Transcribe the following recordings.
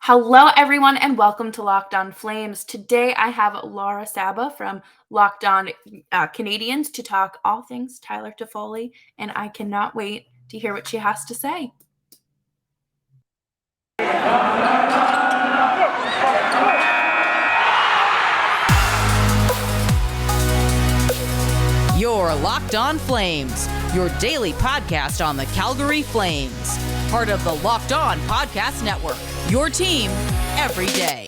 Hello, everyone, and welcome to Locked On Flames. Today, I have Laura Saba from Locked On Canadiens to talk all things Tyler Toffoli, and I cannot wait to hear what she has to say. You're Locked On Flames, your daily podcast on the Calgary Flames. Part of the Locked On Podcast Network, your team every day.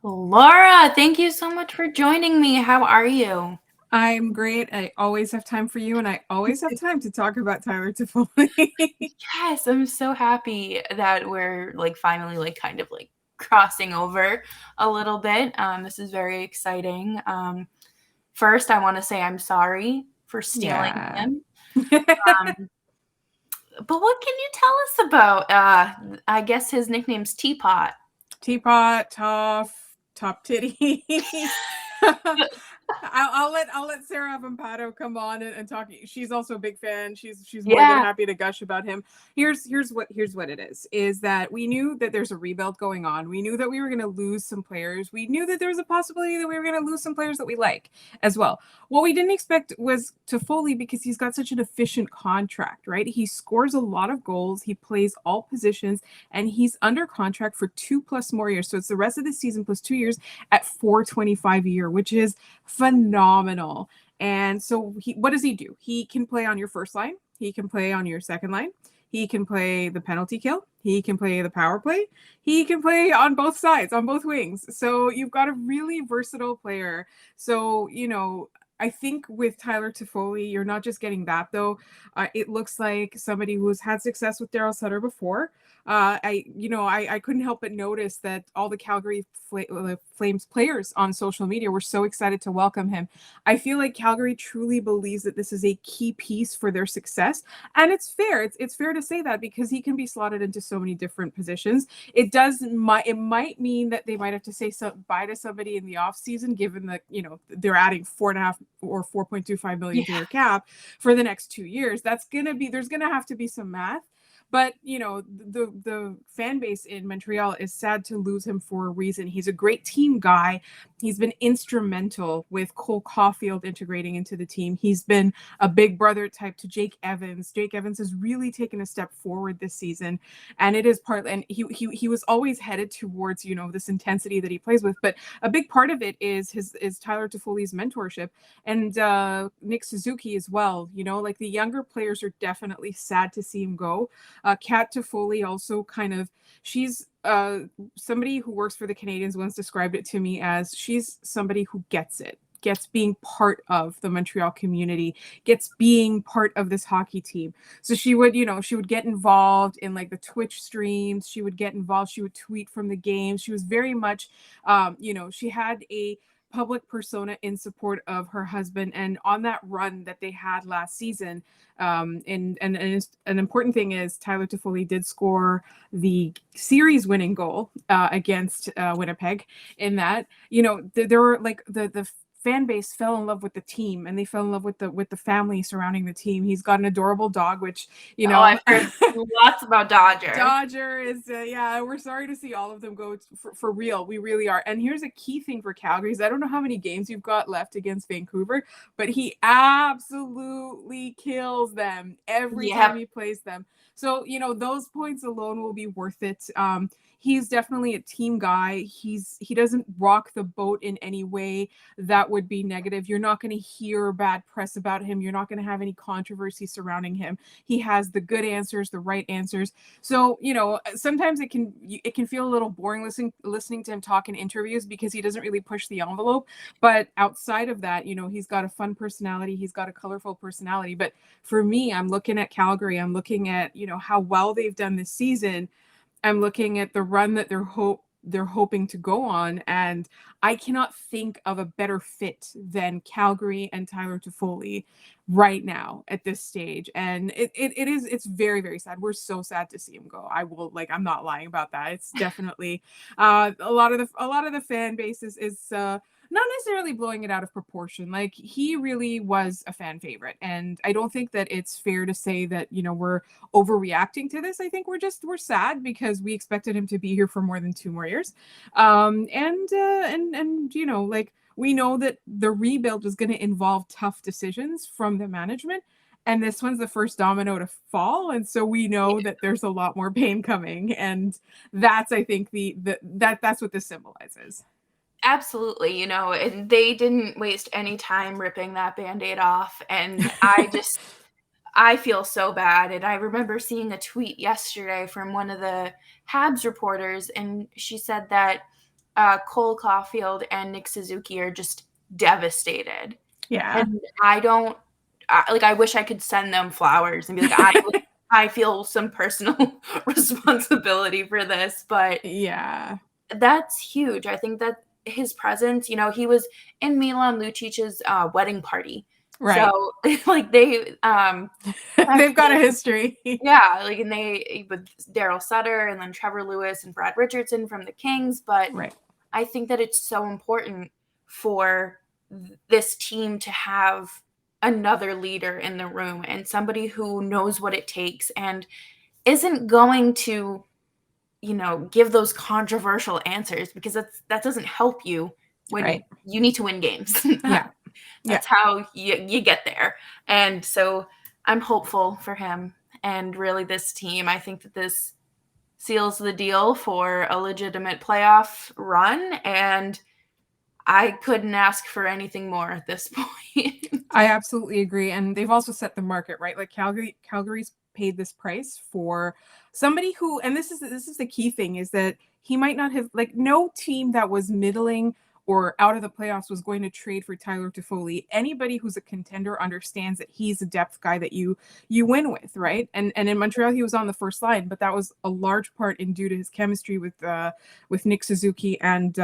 Laura, thank you so much for joining me. How are you? I'm great. I always have time for you, and I always have time to talk about Tyler Toffoli. Yes, I'm so happy that we're finally kind of crossing over a little bit. This is very exciting. First, I want to say I'm sorry for stealing him. But what can you tell us about, I guess his nickname's Teapot. Teapot, top titty. I'll let Sarah Vampato come on and talk. She's also a big fan. She's more than happy to gush about him. Here's what it is that we knew that there's a rebuild going on. We knew that we were going to lose some players. We knew that there was a possibility that we were going to lose some players that we like as well. What we didn't expect was Toffoli, because he's got such an efficient contract, right? He scores a lot of goals. He plays all positions, and he's under contract for 2+ more years. So it's the rest of the season plus 2 years at $425 a year, which is phenomenal. And so what does he do? He can play on your first line. He can play on your second line. He can play the penalty kill. He can play the power play. He can play on both sides, on both wings. So you've got a really versatile player. So, I think with Tyler Toffoli, you're not just getting that, though. It looks like somebody who's had success with Daryl Sutter before. I couldn't help but notice that all the Calgary Flames players on social media were so excited to welcome him. I feel like Calgary truly believes that this is a key piece for their success, and it's fair. It's fair to say that, because he can be slotted into so many different positions. It might mean that they might have to say bye to somebody in the offseason, given that they're adding 4.5 or 4.25 million to their cap for the next 2 years. There's gonna have to be some math. But, the fan base in Montreal is sad to lose him for a reason. He's a great team guy. He's been instrumental with Cole Caulfield integrating into the team. He's been a big brother type to Jake Evans. Jake Evans has really taken a step forward this season. And it is and he was always headed towards, this intensity that he plays with. But a big part of it is Tyler Toffoli's mentorship, and Nick Suzuki as well. The younger players are definitely sad to see him go. Kat Toffoli also she's somebody who works for the Canadiens once described it to me as she's somebody who gets being part of the Montreal community, gets being part of this hockey team. So she would get involved in the Twitch streams. She would get involved. She would tweet from the games. She was very much, she had a public persona in support of her husband. And on that run that they had last season, and an important thing is Tyler Toffoli did score the series winning goal against Winnipeg. In that, there were the fan base fell in love with the team, and they fell in love with the family surrounding the team. He's got an adorable dog, which I've heard lots about Dodger. Dodger is we're sorry to see all of them go for real. We really are. And here's a key thing for Calgary: I don't know how many games you've got left against Vancouver, but he absolutely kills them every time he plays them. So those points alone will be worth it. He's definitely a team guy. He doesn't rock the boat in any way that would be negative. You're not going to hear bad press about him. You're not going to have any controversy surrounding him. He has the good answers, the right answers. So, sometimes it can feel a little boring listening to him talk in interviews, because he doesn't really push the envelope. But outside of that, he's got a fun personality. He's got a colorful personality. But for me, I'm looking at Calgary. I'm looking at, how well they've done this season. I'm looking at the run that they're hoping to go on, and I cannot think of a better fit than Calgary and Tyler Toffoli right now at this stage. And it's very, very sad. We're so sad to see him go. I'm not lying about that. It's definitely a lot of the fan base is not necessarily blowing it out of proportion. Like, he really was a fan favorite, and I don't think that it's fair to say that, you know, we're overreacting to this. I think we're sad because we expected him to be here for more than 2 more years. And you know, like, we know that the rebuild is going to involve tough decisions from the management, and this one's the first domino to fall, and so we know that there's a lot more pain coming, and that's, I think, that's what this symbolizes. Absolutely, you know, and they didn't waste any time ripping that Band-Aid off, and I feel so bad, and I remember seeing a tweet yesterday from one of the Habs reporters, and she said that Cole Caulfield and Nick Suzuki are just devastated. Yeah. And I wish I could send them flowers and be like, I feel some personal responsibility for this, but yeah, that's huge. I think that his presence, you know, he was in Milan Lucic's wedding party. right. So like they've got a history. Yeah, like, and they with Daryl Sutter and then Trevor Lewis and Brad Richardson from the Kings, but Right. I think that it's so important for this team to have another leader in the room and somebody who knows what it takes and isn't going to, you know, give those controversial answers, because that doesn't help you when Right. you need to win games. Yeah. That's how you get there. And so I'm hopeful for him and really this team. I think that this seals the deal for a legitimate playoff run, and I couldn't ask for anything more at this point. I absolutely agree. And they've also set the market, right? Like, Calgary's paid this price for somebody who, and this is the key thing, is that he might not have, like, no team that was middling or out of the playoffs was going to trade for Tyler Toffoli. Anybody who's a contender understands that he's a depth guy that you win with, right? And in Montreal, he was on the first line, but that was a large part in due to his chemistry with Nick Suzuki and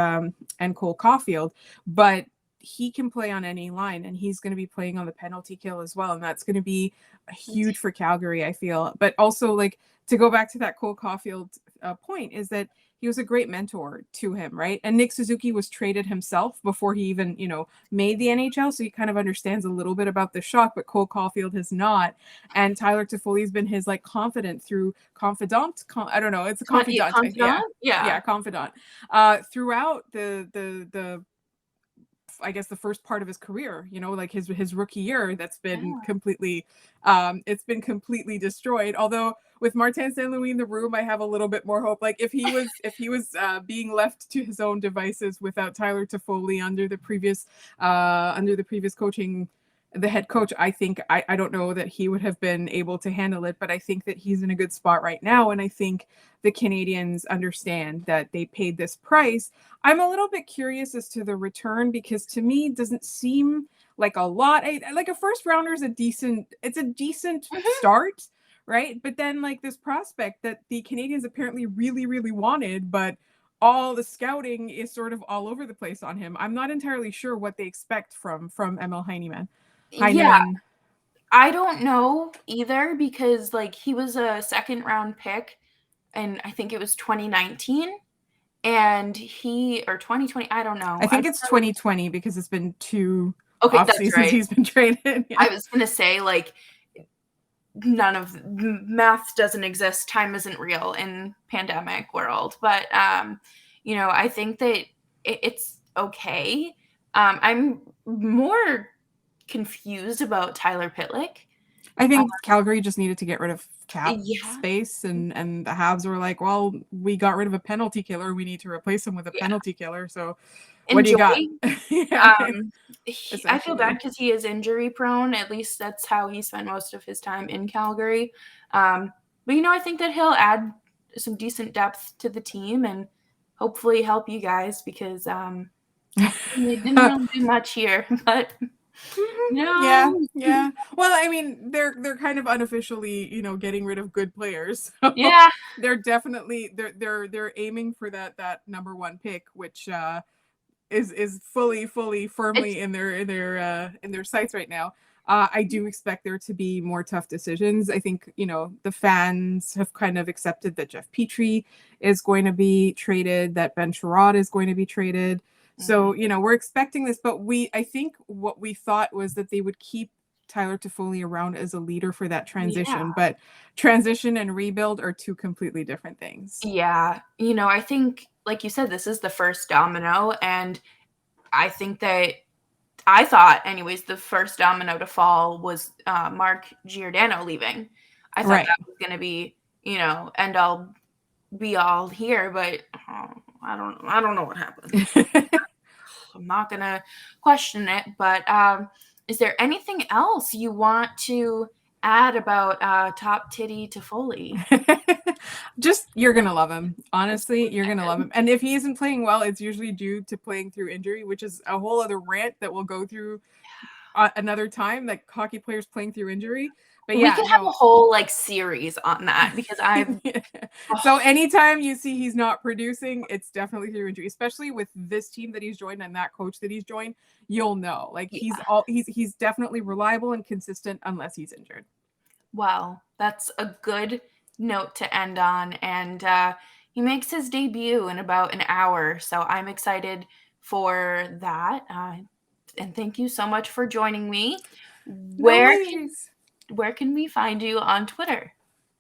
Cole Caulfield. But he can play on any line, and he's going to be playing on the penalty kill as well, and that's going to be huge for Calgary, I feel. But also, like, to go back to that Cole Caulfield point, is that he was a great mentor to him, right? And Nick Suzuki was traded himself before he even, you know, made the NHL, so he kind of understands a little bit about the shock, but Cole Caulfield has not. And Tyler Toffoli's been his, like, confidant. I don't know, it's a confidant. Confidant? Yeah, confidant. Throughout the I guess the first part of his career, you know, like his rookie year, that's been completely destroyed. Although with Martin St. Louis in the room, I have a little bit more hope. Like, if he was being left to his own devices without Tyler Toffoli under the previous coaching, the head coach, I think I don't know that he would have been able to handle it, but I think that he's in a good spot right now, and I think the Canadiens understand that they paid this price. I'm a little bit curious as to the return, because to me it doesn't seem like a lot. Like, a first rounder is a decent start, right? But then, like, this prospect that the Canadiens apparently really, really wanted, but all the scouting is sort of all over the place on him. I'm not entirely sure what they expect from Emil Heineman. Yeah, I don't know either, because, like, he was a second round pick, and I think it was 2019, and or 2020, I don't know. I think it's 2020, because it's been 2 off that's seasons right. He's been traded. Yeah. I was gonna say, like, none of math doesn't exist, time isn't real in pandemic world, but you know, I think that it's okay. I'm more confused about Tyler Pitlick. I think Calgary just needed to get rid of cap space, and the Habs were like, well, we got rid of a penalty killer, we need to replace him with a penalty killer. So what do you got? I feel bad because he is injury prone. At least that's how he spent most of his time in Calgary. But, you know, I think that he'll add some decent depth to the team and hopefully help you guys, because he didn't really do much here, but no. Yeah. Well, I mean, they're kind of unofficially, you know, getting rid of good players. So Yeah. They're definitely they're aiming for that number 1 pick, which is firmly in their sights right now. I do expect there to be more tough decisions. I think, you know, the fans have kind of accepted that Jeff Petrie is going to be traded, that Ben Sherrod is going to be traded. So, we're expecting this, but I think what we thought was that they would keep Tyler Toffoli around as a leader for that transition, but transition and rebuild are two completely different things. Yeah. I think, like you said, this is the first domino, and I think that I thought, anyways, the first domino to fall was Mark Giordano leaving. I thought that was going to be, end all be all here, but I don't know what happened. I'm not going to question it, but is there anything else you want to add about Top Titty Toffoli? Just, you're going to love him. Honestly, you're going to love him. And if he isn't playing well, it's usually due to playing through injury, which is a whole other rant that we'll go through another time, like hockey players playing through injury. But we could have a whole series on that, because I've so anytime you see he's not producing, it's definitely through injury, especially with this team that he's joined and that coach that he's joined. You'll know, he's definitely reliable and consistent unless he's injured. Well, that's a good note to end on, and he makes his debut in about an hour, so I'm excited for that. And thank you so much for joining me. Where can we find you on Twitter?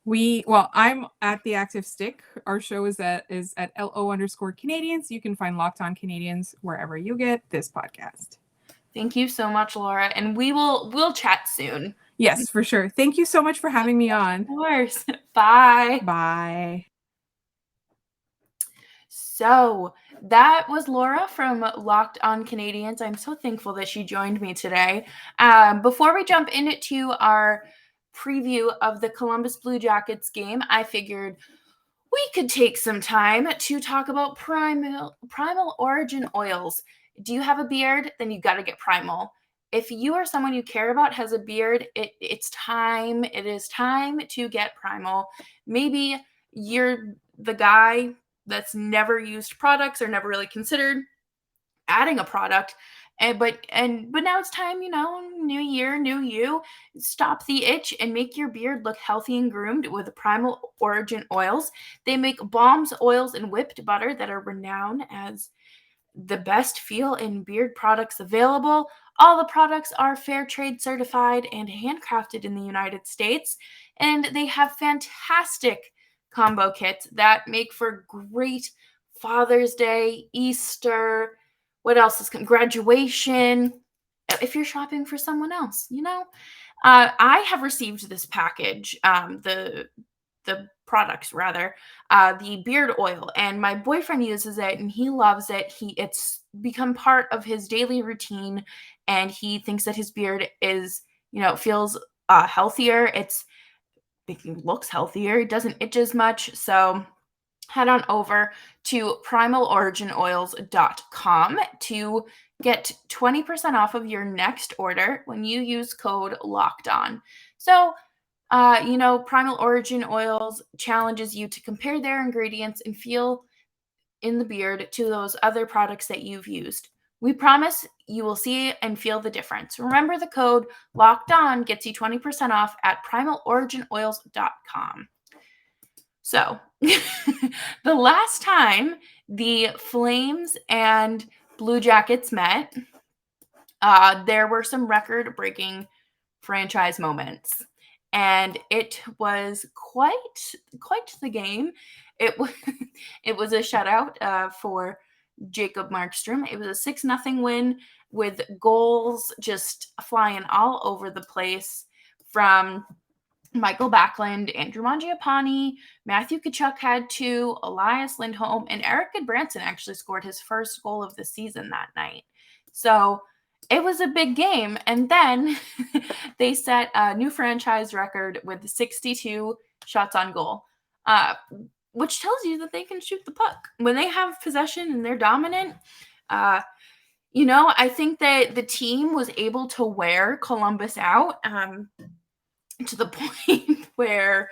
I'm at The Active Stick. Our show is at LO_Canadiens. You can find Locked On Canadiens wherever you get this podcast. Thank you so much, Laura, and we'll chat soon. Yes, for sure. Thank you so much for having me on. Of course. Bye. Bye. So that was Laura from Locked On Canadiens. I'm so thankful that she joined me today. Before we jump into our preview of the Columbus Blue Jackets game, I figured we could take some time to talk about Primal Origin Oils. Do you have a beard? Then you got to get Primal. If you or someone you care about has a beard, it's time. It is time to get Primal. Maybe you're the guy that's never used products or never really considered adding a product. But now it's time, new year, new you. Stop the itch and make your beard look healthy and groomed with Primal Origin Oils. They make balms, oils, and whipped butter that are renowned as the best feel in beard products available. All the products are fair trade certified and handcrafted in the United States, and they have fantastic combo kits that make for great Father's Day, Easter, what else is graduation, if you're shopping for someone else, I have received this package, the products rather, the beard oil, and my boyfriend uses it and he loves it. It's become part of his daily routine, and he thinks that his beard is, feels healthier. It looks healthier. It doesn't itch as much. So head on over to primaloriginoils.com to get 20% off of your next order when you use code LOCKEDON. So, Primal Origin Oils challenges you to compare their ingredients and feel in the beard to those other products that you've used. We promise you will see and feel the difference. Remember, the code LOCKEDON gets you 20% off at primaloriginoils.com. So, the last time the Flames and Blue Jackets met, there were some record-breaking franchise moments, and it was quite the game. It was a shutout for Jacob Markstrom. It was a 6-0 win with goals just flying all over the place from Michael Backlund, Andrew Mangiapane, Matthew Tkachuk had 2, Elias Lindholm, and Eric Goodbranson actually scored his first goal of the season that night. So it was a big game. And then they set a new franchise record with 62 shots on goal, which tells you that they can shoot the puck. When they have possession and they're dominant, I think that the team was able to wear Columbus out to the point where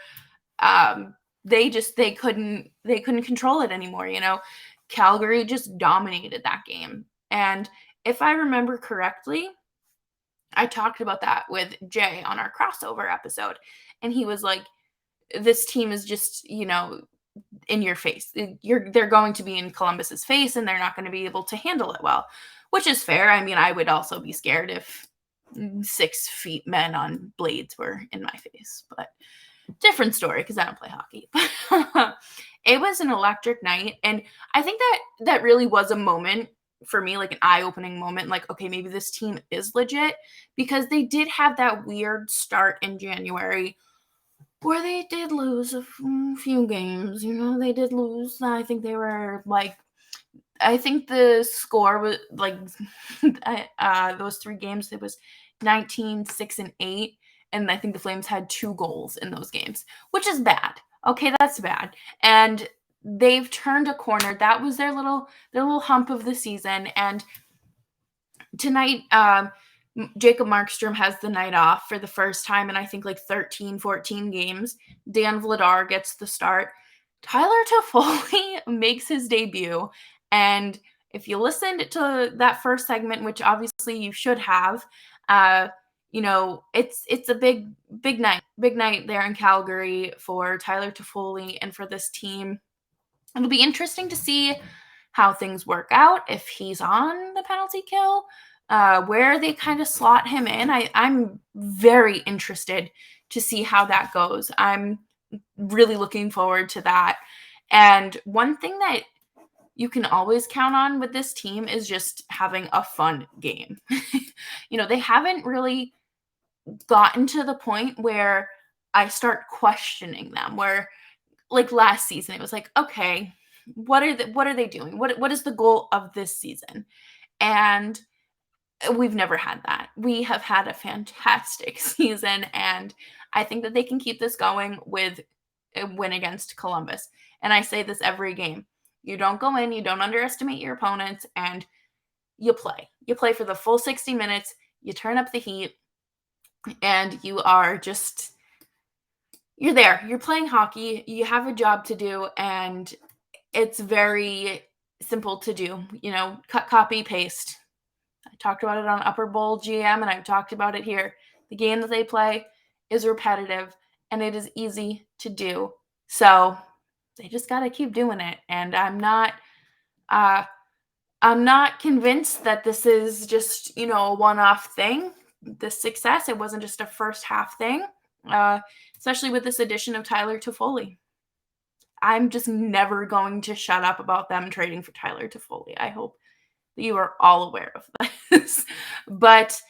they couldn't control it anymore. Calgary just dominated that game. And if I remember correctly, I talked about that with Jay on our crossover episode, and he was like, this team is just, in your face. They're going to be in Columbus's face, and they're not going to be able to handle it well, which is fair. I mean, I would also be scared if 6 feet men on blades were in my face, but different story because I don't play hockey. It was an electric night, and I think that really was a moment for me, like an eye-opening moment, like, okay, maybe this team is legit, because they did have that weird start in January where they did lose a few games. They did lose. I think they were like, I think the score was like those 3 games, it was 19, 6, and 8. And I think the Flames had 2 goals in those games, which is bad. Okay, that's bad. And they've turned a corner. That was their little hump of the season. And tonight, Jacob Markstrom has the night off for the first time in I think like 13, 14 games. Dan Vladar gets the start. Tyler Toffoli makes his debut. And if you listened to that first segment, which obviously you should have, it's a big night there in Calgary for Tyler Toffoli and for this team. It'll be interesting to see how things work out, if he's on the penalty kill, where they kind of slot him in. I'm very interested to see how that goes. I'm really looking forward to that. And one thing that you can always count on with this team is just having a fun game. They haven't really gotten to the point where I start questioning them, where like last season, it was like, okay, what are they doing? What is the goal of this season? And we've never had that. We have had a fantastic season, and I think that they can keep this going with a win against Columbus. And I say this every game. You don't go in, you don't underestimate your opponents, and you play. You play for the full 60 minutes, you turn up the heat, and you're there. You're playing hockey, you have a job to do, and it's very simple to do. Cut, copy, paste. I talked about it on Upper Bowl GM, and I've talked about it here. The game that they play is repetitive, and it is easy to do. So they just got to keep doing it. And I'm not convinced that this is just, a one-off thing. This success, it wasn't just a first half thing, especially with this addition of Tyler Toffoli. I'm just never going to shut up about them trading for Tyler Toffoli. I hope that you are all aware of this. But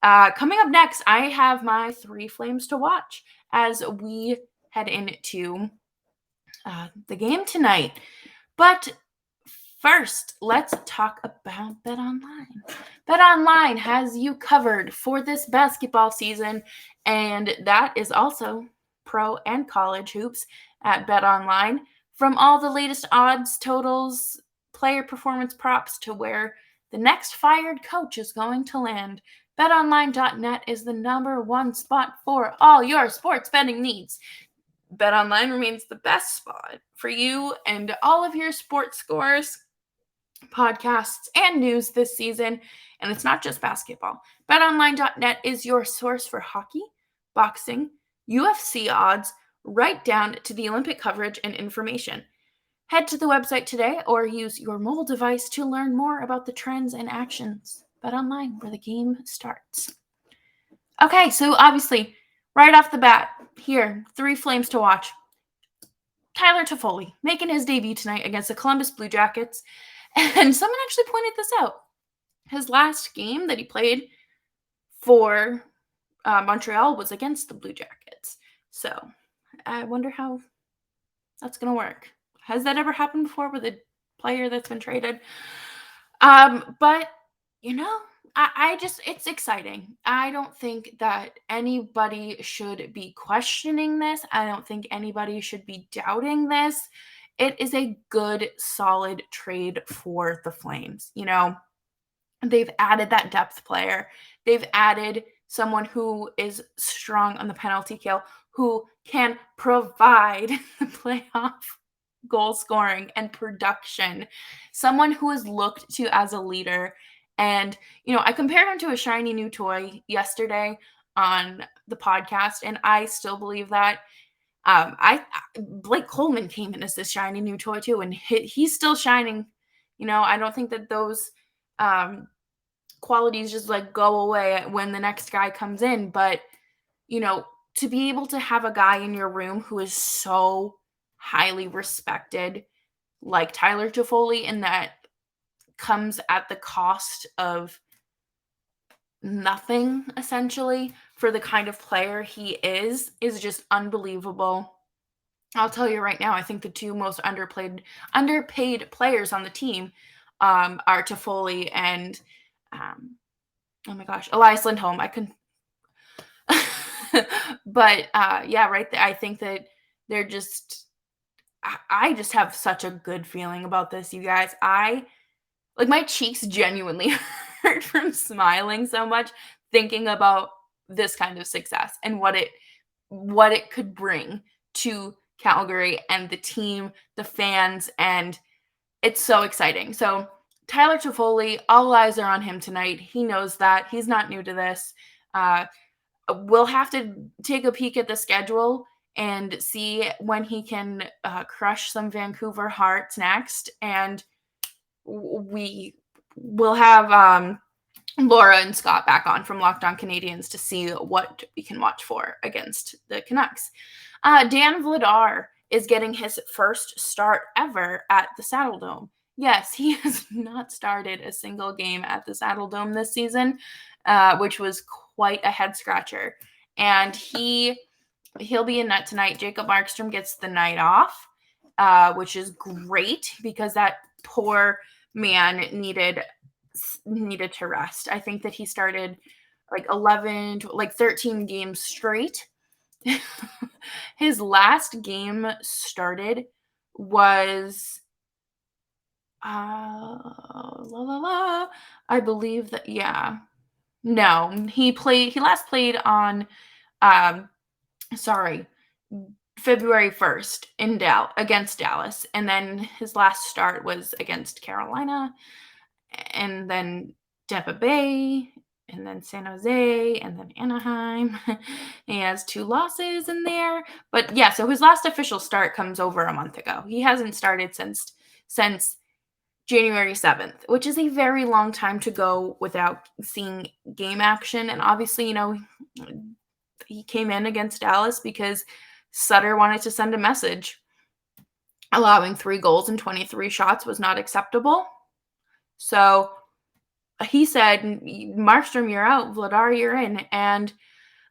coming up next, I have my 3 Flames to watch as we head into the game tonight. But first, let's talk about BetOnline. BetOnline has you covered for this basketball season, and that is also pro and college hoops at BetOnline. From all the latest odds, totals, player performance props to where the next fired coach is going to land, BetOnline.net is the #1 spot for all your sports betting needs. BetOnline remains the best spot for you and all of your sports scores, podcasts, and news this season. And it's not just basketball. BetOnline.net is your source for hockey, boxing, UFC odds, right down to the Olympic coverage and information. Head to the website today or use your mobile device to learn more about the trends and actions. BetOnline, where the game starts. Okay, so obviously, right off the bat, here, 3 Flames to watch. Tyler Toffoli making his debut tonight against the Columbus Blue Jackets. And someone actually pointed this out. His last game that he played for Montreal was against the Blue Jackets. So I wonder how that's going to work. Has that ever happened before with a player that's been traded? But, it's exciting. I don't think that anybody should be questioning this. I don't think anybody should be doubting this. It is a good, solid trade for the Flames. They've added that depth player. They've added someone who is strong on the penalty kill, who can provide the playoff goal scoring and production. Someone who is looked to as a leader. And, I compared him to a shiny new toy yesterday on the podcast, and I still believe that. Blake Coleman came in as this shiny new toy too, and he's still shining. I don't think that those qualities just like go away when the next guy comes in, but to be able to have a guy in your room who is so highly respected, like Tyler Toffoli, and that comes at the cost of nothing, essentially, for the kind of player he is just unbelievable. I'll tell you right now, I think the two most underpaid players on the team are Toffoli and, oh my gosh, Elias Lindholm. I couldn't. But yeah, right there, I think that they're just. I just have such a good feeling about this, you guys. Like my cheeks genuinely hurt from smiling so much thinking about this kind of success and what it could bring to Calgary and the team, the fans, and it's so exciting. So Tyler Toffoli, all eyes are on him tonight. He knows that. He's not new to this. We'll have to take a peek at the schedule and see when he can crush some Vancouver Hearts next. And we will have Laura and Scott back on from Locked On Canadiens to see what we can watch for against the Canucks. Dan Vladar is getting his first start ever at the Saddledome. Yes, he has not started a single game at the Saddledome this season, which was quite a head scratcher. And he'll be in net tonight. Jacob Markstrom gets the night off, which is great because that poor man needed to rest. I think that he started like 13 games straight. His last game started was I believe that, yeah. No, he last played on February 1st against Dallas, and then his last start was against Carolina, and then Tampa Bay, and then San Jose, and then Anaheim. He has 2 losses in there. But yeah, so his last official start comes over a month ago. He hasn't started since January 7th, which is a very long time to go without seeing game action. And obviously, he came in against Dallas because Sutter wanted to send a message. Allowing 3 goals and 23 shots was not acceptable. So he said, Markstrom, you're out. Vladar, you're in. And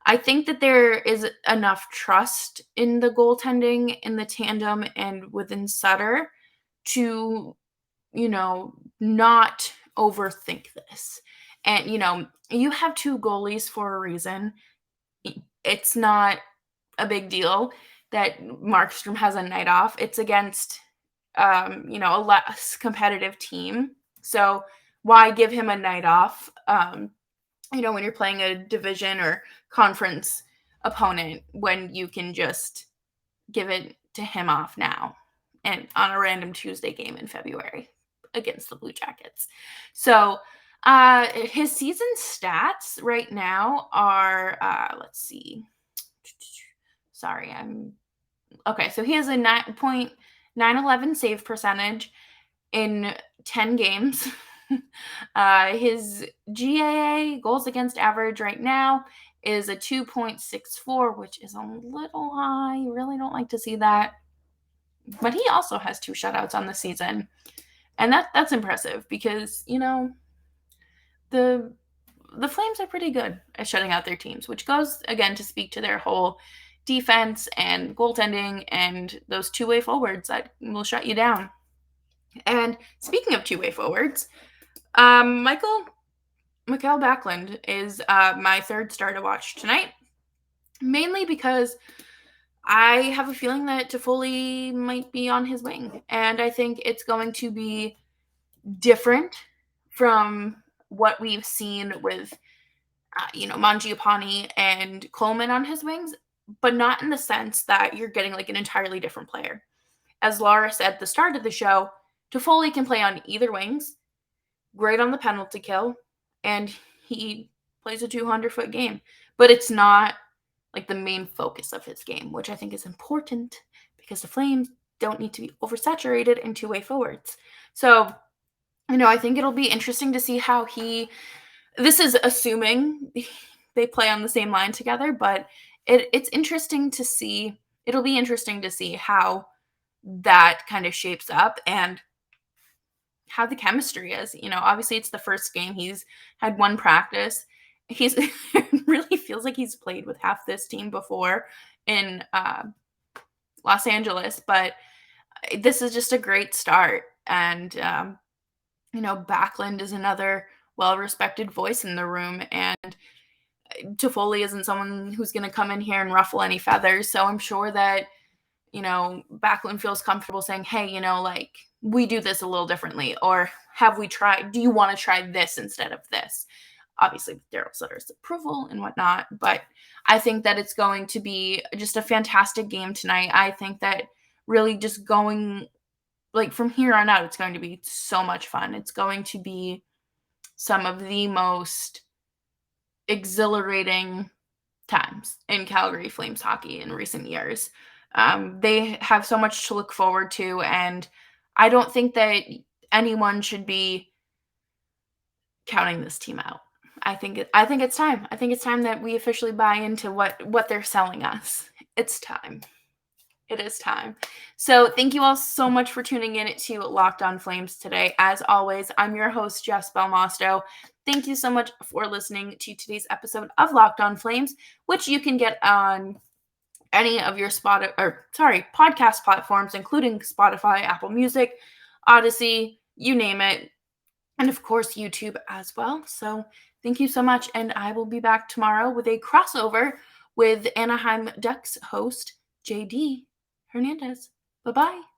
I think that there is enough trust in the goaltending, in the tandem, and within Sutter to, not overthink this. And, you have 2 goalies for a reason. It's not a big deal that Markstrom has a night off. It's against, a less competitive team. So why give him a night off, when you're playing a division or conference opponent when you can just give it to him off now and on a random Tuesday game in February against the Blue Jackets. So his season stats right now are, let's see. Sorry, okay. So he has a 9.911 save percentage in 10 games. His GAA, goals against average, right now is a 2.64, which is a little high. You really don't like to see that. But he also has 2 shutouts on the season. And that's impressive because, the Flames are pretty good at shutting out their teams, which goes, again, to speak to their whole defense and goaltending and those two-way forwards that will shut you down. And speaking of two-way forwards, Mikael Backlund is my third star to watch tonight, mainly because I have a feeling that Toffoli might be on his wing, and I think it's going to be different from what we've seen with, Mangiapane and Coleman on his wings, but not in the sense that you're getting like an entirely different player. As Laura said at the start of the show, Toffoli can play on either wings, great on the penalty kill, and he plays a 200-foot game. But it's not like the main focus of his game, which I think is important because the Flames don't need to be oversaturated in two-way forwards. So, I think it'll be interesting to see how this is assuming they play on the same line together, but it's interesting to see. It'll be interesting to see how that kind of shapes up and how the chemistry is. Obviously it's the first game. He's had one practice. It really feels like he's played with half this team before in Los Angeles, but this is just a great start. And, Backlund is another well-respected voice in the room, and Toffoli isn't someone who's going to come in here and ruffle any feathers. So I'm sure that, Backlund feels comfortable saying, hey, we do this a little differently, or do you want to try this instead of this? Obviously with Daryl Sutter's approval and whatnot, but I think that it's going to be just a fantastic game tonight. I think that really just going from here on out, it's going to be so much fun. It's going to be some of the most exhilarating times in Calgary Flames hockey in recent years. They have so much to look forward to, and I don't think that anyone should be counting this team out. I think it's time. I think it's time that we officially buy into what they're selling us. It's time. It is time. So thank you all so much for tuning in to Locked On Flames today. As always, I'm your host, Jess Belmosto. Thank you so much for listening to today's episode of Locked On Flames, which you can get on any of your podcast platforms, including Spotify, Apple Music, Odyssey, you name it, and of course YouTube as well. So thank you so much, and I will be back tomorrow with a crossover with Anaheim Ducks host JD Hernandez. Bye-bye.